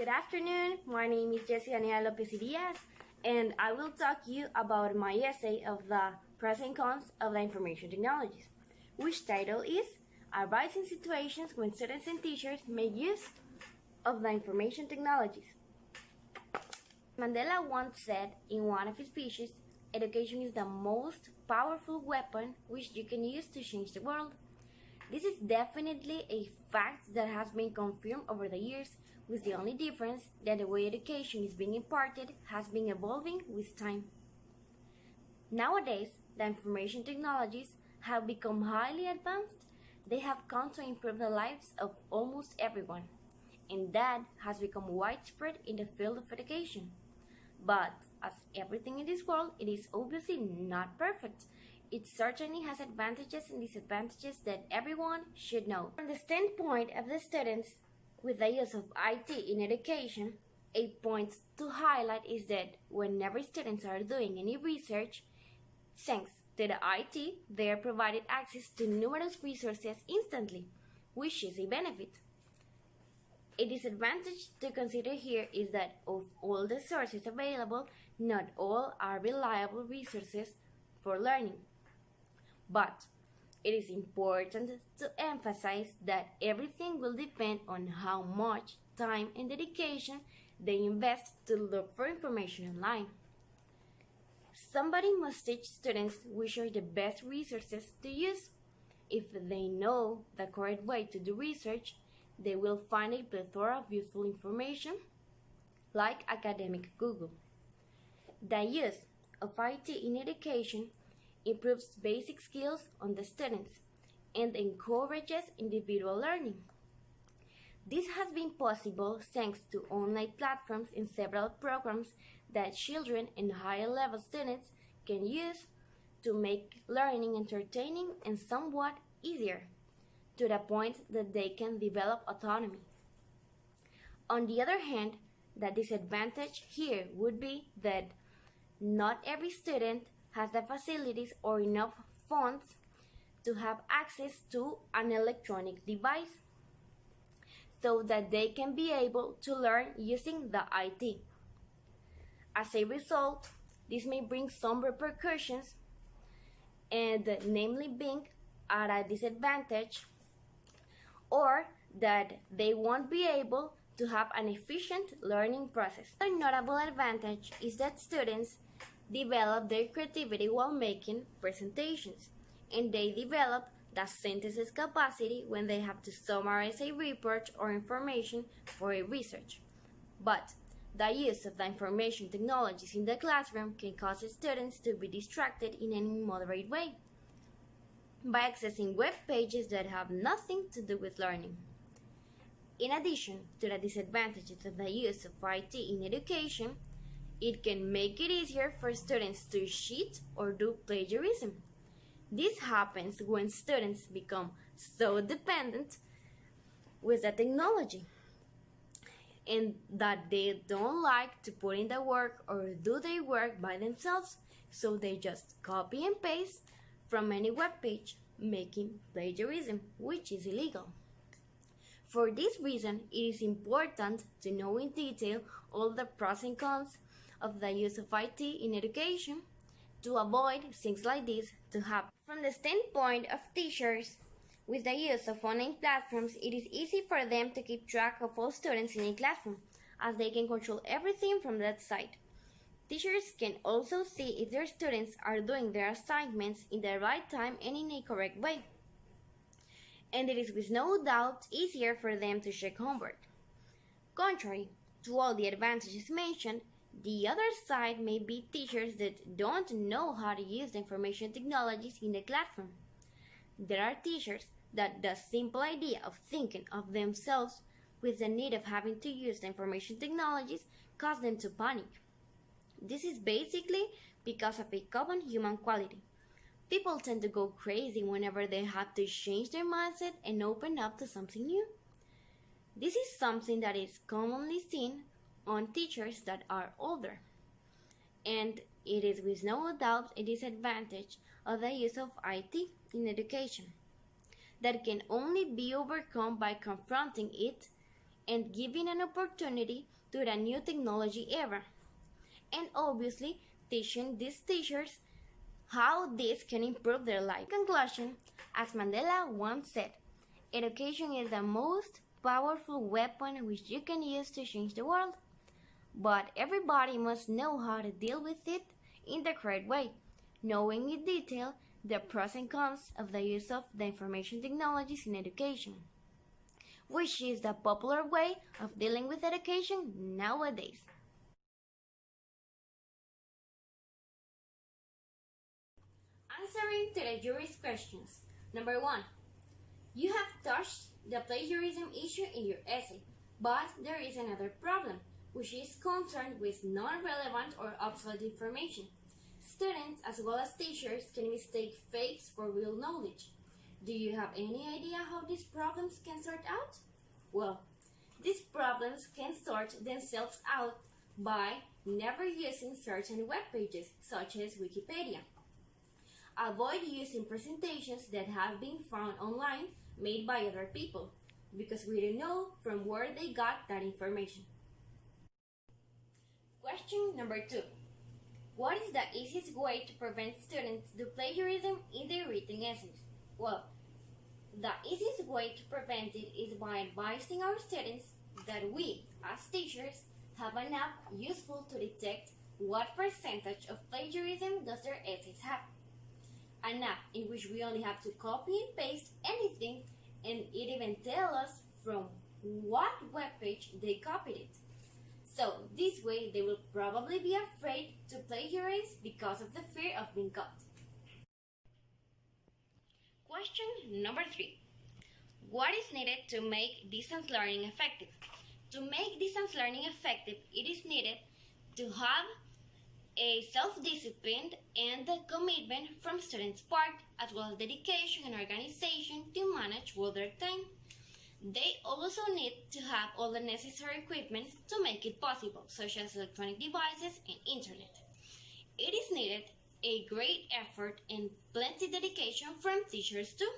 Good afternoon, my name is Jessie Daniela Lo, and I will talk to you about my essay of the pros and cons of the information technologies, which title is Arising Situations when Students and Teachers Make Use of the Information Technologies. Mandela once said in one of his speeches, education is the most powerful weapon which you can use to change the world. This is definitely a fact that has been confirmed over the years, with the only difference that the way education is being imparted has been evolving with time. Nowadays, the information technologies have become highly advanced. They have come to improve the lives of almost everyone, and that has become widespread in the field of education. But as everything in this world, it is obviously not perfect. It certainly has advantages and disadvantages that everyone should know. From the standpoint of the students, with the use of IT in education, a point to highlight is that whenever students are doing any research, thanks to the IT, they are provided access to numerous resources instantly, which is a benefit. A disadvantage to consider here is that of all the sources available, not all are reliable resources for learning. But it is important to emphasize that everything will depend on how much time and dedication they invest to look for information online. Somebody must teach students which are the best resources to use. If they know the correct way to do research, they will find a plethora of useful information, like academic Google. The use of IT in education improves basic skills on the students and encourages individual learning. This has been possible thanks to online platforms and several programs that children and higher level students can use to make learning entertaining and somewhat easier, to the point that they can develop autonomy. On the other hand, the disadvantage here would be that not every student has the facilities or enough funds to have access to an electronic device so that they can be able to learn using the IT. As a result, this may bring some repercussions, and namely being at a disadvantage, or that they won't be able to have an efficient learning process. A notable advantage is that students develop their creativity while making presentations, and they develop the synthesis capacity when they have to summarize a report or information for a research. But the use of the information technologies in the classroom can cause students to be distracted in an immoderate way by accessing web pages that have nothing to do with learning. In addition to the disadvantages of the use of IT in education, it can make it easier for students to cheat or do plagiarism. This happens when students become so dependent with the technology and that they don't like to put in the work or do their work by themselves, so they just copy and paste from any web page, making plagiarism, which is illegal. For this reason, it is important to know in detail all the pros and cons of the use of IT in education to avoid things like this to happen. From the standpoint of teachers, with the use of online platforms, it is easy for them to keep track of all students in a classroom, as they can control everything from that site. Teachers can also see if their students are doing their assignments in the right time and in a correct way. And it is with no doubt easier for them to check homework. Contrary to all the advantages mentioned, the other side may be teachers that don't know how to use the information technologies in the classroom. There are teachers that the simple idea of thinking of themselves with the need of having to use the information technologies cause them to panic. This is basically because of a common human quality. People tend to go crazy whenever they have to change their mindset and open up to something new. This is something that is commonly seen on teachers that are older, and it is with no doubt a disadvantage of the use of IT in education that can only be overcome by confronting it and giving an opportunity to the new technology era. And obviously, teaching these teachers how this can improve their life. In conclusion, as Mandela once said, education is the most powerful weapon which you can use to change the world. But everybody must know how to deal with it in the correct way, knowing in detail the pros and cons of the use of the information technologies in education, which is the popular way of dealing with education nowadays. Answering to the jury's questions. Number 1. You have touched the plagiarism issue in your essay, but there is another problem, which is concerned with non-relevant or obsolete information. Students as well as teachers can mistake fakes for real knowledge. Do you have any idea how these problems can sort out? Well, these problems can sort themselves out by never using certain web pages, such as Wikipedia. Avoid using presentations that have been found online made by other people, because we don't know from where they got that information. Question number 2. What is the easiest way to prevent students do plagiarism in their written essays? Well, the easiest way to prevent it is by advising our students that we, as teachers, have an app useful to detect what percentage of plagiarism does their essays have. An app in which we only have to copy and paste anything, and it even tells us from what webpage they copied it. So this way they will probably be afraid to plagiarize because of the fear of being caught. Question number 3. What is needed to make distance learning effective? To make distance learning effective, it is needed to have a self-discipline and commitment from students' part, as well as dedication and organization to manage well their time. They also need to have all the necessary equipment to make it possible, such as electronic devices and internet. It is needed a great effort and plenty dedication from teachers too,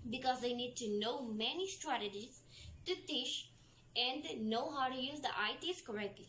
because they need to know many strategies to teach and know how to use the ITs correctly.